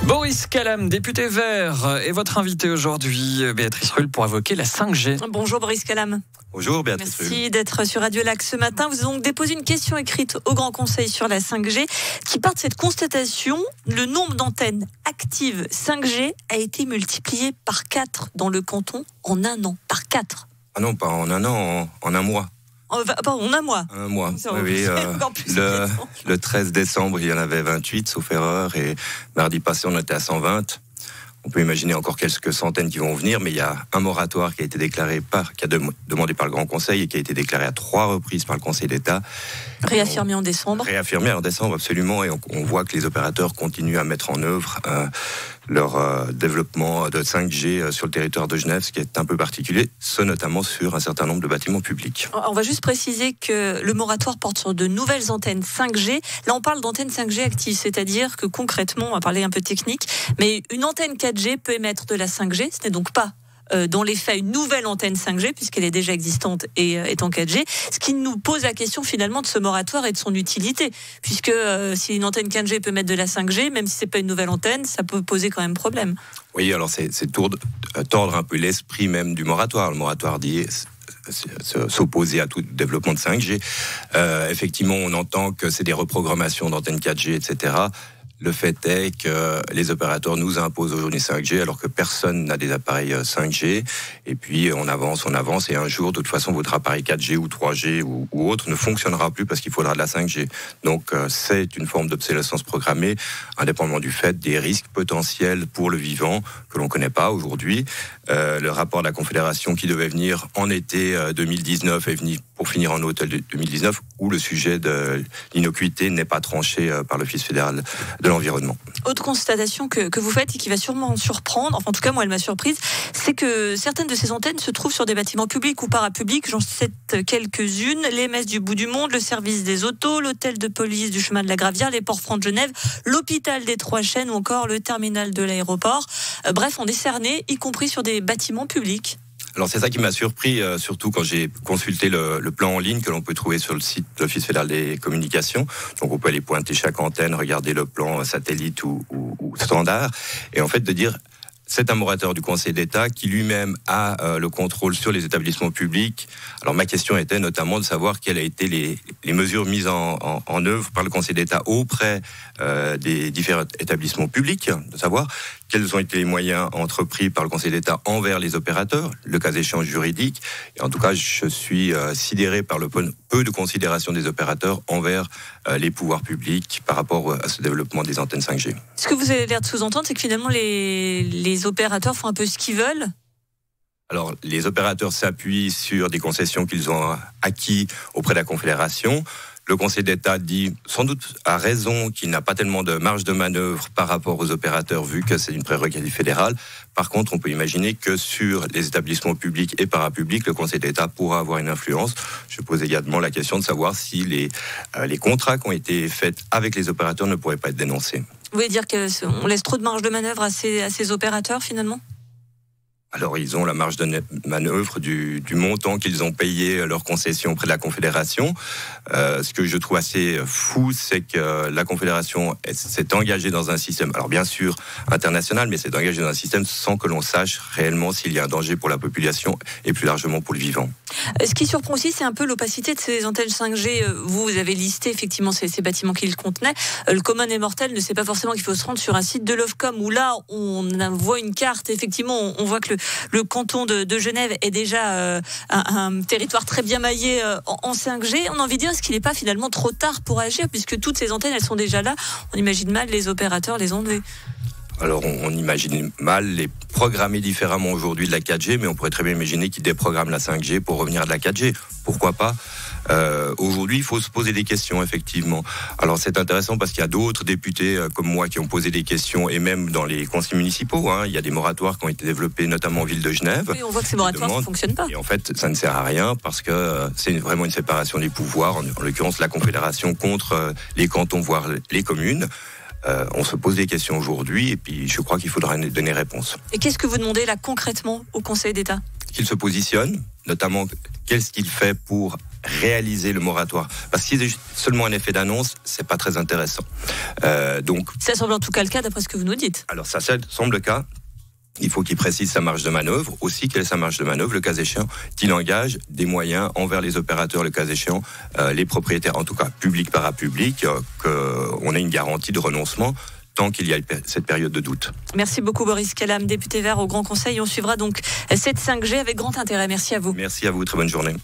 Boris Calam, député vert, est votre invité aujourd'hui, Béatrice Rulle, pour évoquer la 5G. Bonjour Boris Calam. Bonjour Béatrice Rulle. Merci d'être sur Radio Lac ce matin. Vous avez donc déposé une question écrite au Grand Conseil sur la 5G qui part de cette constatation. Le nombre d'antennes actives 5G a été multiplié par 4 dans le canton en un an. Par 4. Ah non, pas en un an, en un mois. Pardon, en un mois. Un mois. Oui, le 13 décembre, il y en avait 28, sauf erreur, et mardi passé, on était à 120. On peut imaginer encore quelques centaines qui vont venir, mais il y a un moratoire qui a été déclaré qui a demandé par le Grand Conseil et qui a été déclaré à 3 reprises par le Conseil d'État. Réaffirmé en décembre. Réaffirmé en décembre, absolument, et on voit que les opérateurs continuent à mettre en œuvre leur développement de 5G sur le territoire de Genève, ce qui est un peu particulier, ce notamment sur un certain nombre de bâtiments publics. On va juste préciser que le moratoire porte sur de nouvelles antennes 5G. Là, on parle d'antennes 5G actives, c'est-à-dire que concrètement, on va parler un peu technique, mais une antenne 4G peut émettre de la 5G, ce n'est donc pas dans les faits une nouvelle antenne 5G puisqu'elle est déjà existante et est en 4G, ce qui nous pose la question finalement de ce moratoire et de son utilité, puisque si une antenne 4G peut mettre de la 5G, même si c'est pas une nouvelle antenne, ça peut poser quand même problème. Oui, alors c'est tordre un peu l'esprit même du moratoire. Le moratoire dit s'opposer à tout développement de 5G. Effectivement, on entend que c'est des reprogrammations d'antennes 4G, etc. Le fait est que les opérateurs nous imposent aujourd'hui 5G alors que personne n'a des appareils 5G. Et puis on avance et un jour, de toute façon, votre appareil 4G ou 3G ou autre ne fonctionnera plus parce qu'il faudra de la 5G. Donc c'est une forme d'obsolescence programmée, indépendamment du fait des risques potentiels pour le vivant que l'on ne connaît pas aujourd'hui. Le rapport de la Confédération qui devait venir en été 2019 est venu pour finir en automne 2019, où le sujet de l'innocuité n'est pas tranché par l'Office fédéral de l'environnement. Autre constatation que vous faites et qui va sûrement surprendre, enfin en tout cas moi elle m'a surprise, c'est que certaines de ces antennes se trouvent sur des bâtiments publics ou parapublics. J'en cite quelques-unes: les messes du bout du monde, le service des autos, l'hôtel de police du chemin de la Gravière, les ports francs de Genève, l'hôpital des Trois Chênes ou encore le terminal de l'aéroport. Bref, on est cerné, y compris sur des bâtiments publics. Alors c'est ça qui m'a surpris, surtout quand j'ai consulté le plan en ligne que l'on peut trouver sur le site de l'Office fédéral des communications. Donc on peut aller pointer chaque antenne, regarder le plan satellite ou standard, et en fait de dire... C'est un moratoire du Conseil d'État qui lui-même a le contrôle sur les établissements publics. Alors ma question était notamment de savoir quelles ont été les mesures mises en œuvre par le Conseil d'État auprès des différents établissements publics, de savoir quels ont été les moyens entrepris par le Conseil d'État envers les opérateurs, le cas échéant juridique. Et en tout cas, je suis sidéré par le peu de considération des opérateurs envers les pouvoirs publics par rapport à ce développement des antennes 5G. Ce que vous avez l'air de sous-entendre, c'est que finalement les opérateurs font un peu ce qu'ils veulent. Alors, les opérateurs s'appuient sur des concessions qu'ils ont acquis auprès de la Confédération. Le Conseil d'État dit, sans doute à raison, qu'il n'a pas tellement de marge de manœuvre par rapport aux opérateurs, vu que c'est une prérogative fédérale. Par contre, on peut imaginer que sur les établissements publics et parapublics, le Conseil d'État pourra avoir une influence. Je pose également la question de savoir si les contrats qui ont été faits avec les opérateurs ne pourraient pas être dénoncés. Vous voulez dire qu'on laisse trop de marge de manœuvre à ces opérateurs, finalement ? Alors, ils ont la marge de manœuvre du montant qu'ils ont payé leur concession auprès de la Confédération. Ce que je trouve assez fou, c'est que la Confédération s'est engagée dans un système, alors bien sûr international, mais s'est engagée dans un système sans que l'on sache réellement s'il y a un danger pour la population et plus largement pour le vivant. Ce qui surprend aussi, c'est un peu l'opacité de ces antennes 5G. Vous avez listé effectivement ces bâtiments qu'ils contenaient. Le commun des mortels ne sait pas forcément qu'il faut se rendre sur un site de l'Ofcom où là, on voit une carte. Effectivement, on voit que le canton de Genève est déjà un territoire très bien maillé en 5G. On a envie de dire, est-ce qu'il n'est pas finalement trop tard pour agir, puisque toutes ces antennes, elles sont déjà là. On imagine mal les opérateurs les enlever. Alors, on imagine mal les programmer différemment aujourd'hui de la 4G, mais on pourrait très bien imaginer qu'ils déprogramment la 5G pour revenir à de la 4G. Pourquoi pas ? Aujourd'hui, il faut se poser des questions, effectivement. Alors, c'est intéressant parce qu'il y a d'autres députés comme moi qui ont posé des questions, et même dans les conseils municipaux. Il y a des moratoires qui ont été développés, notamment en ville de Genève. Oui, on voit que ces moratoires ne fonctionnent pas. Et en fait, ça ne sert à rien parce que c'est vraiment une séparation des pouvoirs. En l'occurrence, la Confédération contre les cantons, voire les communes. On se pose des questions aujourd'hui et puis je crois qu'il faudra donner réponse. Et qu'est-ce que vous demandez là concrètement au Conseil d'État ? Qu'il se positionne, notamment qu'est-ce qu'il fait pour réaliser le moratoire. Parce que si c'est seulement un effet d'annonce, c'est pas très intéressant. Donc, ça semble en tout cas le cas d'après ce que vous nous dites. Alors ça semble le cas. Il faut qu'il précise sa marge de manœuvre, aussi quelle est sa marge de manœuvre, le cas échéant, qu'il engage des moyens envers les opérateurs, le cas échéant, les propriétaires, en tout cas public, parapublic, qu'on ait une garantie de renoncement tant qu'il y a cette période de doute. Merci beaucoup Boris Calam, député Vert au Grand Conseil. On suivra donc cette 5G avec grand intérêt. Merci à vous. Merci à vous, très bonne journée.